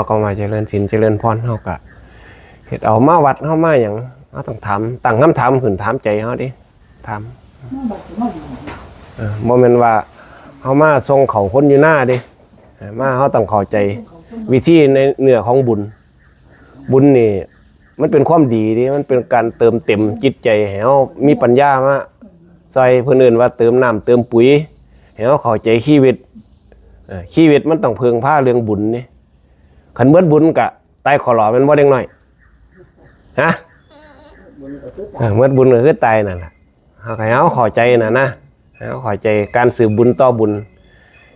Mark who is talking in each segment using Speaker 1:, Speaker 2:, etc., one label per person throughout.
Speaker 1: ก็มาเจริญศีลเจริญพรเฮาก็เฮ็ดเอามาวัดเฮามาหยังเฮาต้องถามตั้งคำถามขึ้นถามใจเฮาดิถามบ่แม่นว่าเฮามาส่งเขาคนอยู่หน้าดิมาเฮาต้องเข้าใจวิธีในเนื้อของบุญนี่มันเป็นความดีดิมันเป็นการเติมเต็มจิตใจให้เฮามีปัญญามาซอยเพิ่นเอิ้นว่าเติมน้ำเติมปุ๋ยให้เฮาเข้าใจชีวิตมันต้องพึ่งพาเรื่องบุญนี่ขันเบิดบุญกะตายขอหล่อมันบ่เด้งน้อยฮะเบิดบุญก็คือตายนั่นแหละให้เฮาเข้าใจน่ะนะให้เฮาเข้าใจการสืบบุญต่อบุญ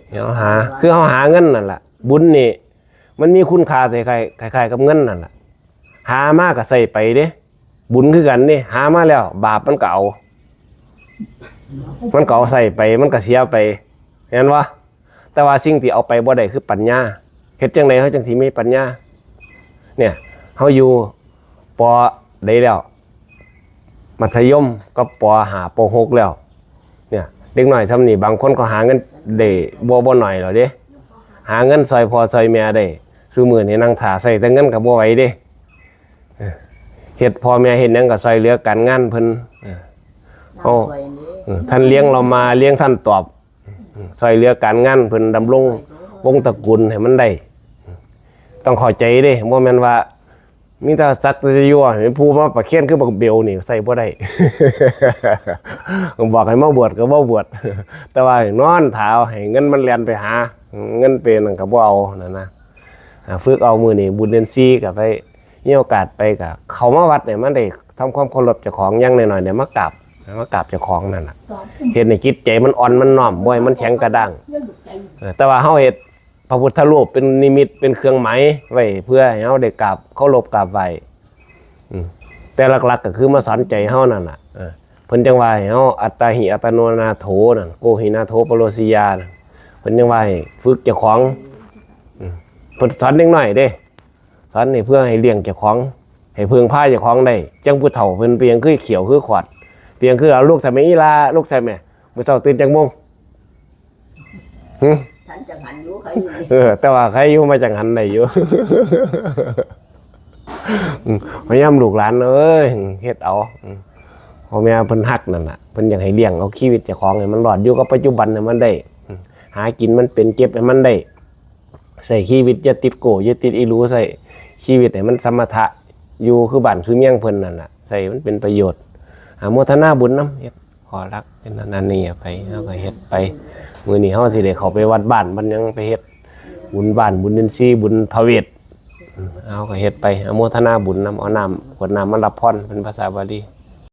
Speaker 1: เฮาหาคือเฮาหาเงินนั่นแหละบุญนี่มันมีคุณค่าคล้ายๆกับเงินนั่นแหละหามาก็ใส่ไปเด้บุญคือกันนี่หามาแล้วบาปมันก็เอาใส่ไปมันก็เสียไปเห็นบ่แต่ว่าสิ่งที่เอาไปบ่ได้คือปัญญาเฮ็ดจังได๋เฮาจังสิมีปัญญาเนี่ยเฮาอยู่ป.ใดแล้วมัธยมก็ป.5 ป.6 แล้วเนี่ยเด็กน้อยทำนี่บางคนก็หาเงินได้บ่น้อยแล้วเด้หาเงินซอยพ่อซอยแม่ได้ซุมื้อนี้นั่งท่าใส่แต่เงินก็บ่ไหวเด้เฮ็ดพ่อแม่เฮ็ดหยังก็ซอยเหลือการงานเพิ่นท่านเลี้ยงเรามาเลี้ยงท่านตอบซอยเหลือการงานเพิ่นดำรงวงตระกูลให้มันได้ต้องเข้าใจเด้บ่แม่นว่ามีแต่สักแต่ยั่วให้ผู้มาประเคนคือบักเบลนี่ใส่บ่ได้ บอกให้มาบวชก็บ่บวชแต่ว่านอนถาให้เงินมันแล่นไปหาเงินเป็นนั่นก็บ่เอานั่นนะฝึกเอามื้อนี้บุญเดือน4ก็ไปมีโอกาสไปก็เข้ามาวัดเนี่ยมันได้ทำความเคารพเจ้าของอย่างน้อยๆเนี่ยมากราบเจ้าของนั่นน่ะเฮ็ดให้จิตใจมันอ่อนมันน้อมบ่ให้มันแข็งกระด้างแต่ว่าเฮาเฮ็ดพระพุทธรูปเป็นนิมิตเป็นเครื่องหมายไว้เพื่อให้เฮาได้กราบเคารพกราบไหว้แต่หลักๆก็คือมาสอนใจเฮานั่นน่ะเพิ่นจังว่าให้เฮาอัตตาหิอัตโนนาโถนั่นโกหินาโถปโรสิยานั่นเพิ่นจังว่าให้ฝึกเจ้าของเพิ่นสอนเด็กน้อยเด้สอนให้เพื่อให้เลี้ยงเจ้าของให้พึ่งพาเจ้าของได้จังผู้เฒ่าเพิ่นเปียงคือเขียวคือขวดเพียงคือเอาลูกใส่แม่อีลาลูกใส่แม่มื้อเช้าตื่นจักโมง
Speaker 2: ฉันจังหันอยู่ใครอยู่
Speaker 1: แต่ว่าใครอยู่มาจังหันได้อยู่พยายามลูกหลานเอ้ยเฮ็ดเอาพ่อแม่เพิ่นฮักนั่นน่ะเพิ่นอยากให้เลี้ยงเอาชีวิตเจ้าของให้มันรอดอยู่กับปัจจุบันให้มันได้หากินมันเป็นเก็บให้มันได้ใส่ชีวิตอย่าติดโกอย่าติดอีรู้ใส่ชีวิตให้มันสมถะอยู่คือบ้านคือเมียงเพิ่นนั่นน่ะใส่มันเป็นประโยชน์โมทนาบุญนำเฮ็ดขอรักเป็นนั่นนี่ไปเฮาก็เฮ็ดไปมื้อนี้เฮาสิได้เข้าไปวัดบ้านมันยังไปเฮ็ดบุญบ้านบุญอินทรีย์บุญพระเวทเฮาก็เฮ็ดไปโมทนาบุญนำเอาน้ำขวดน้ำมารับพรเป็นภาษาบาลี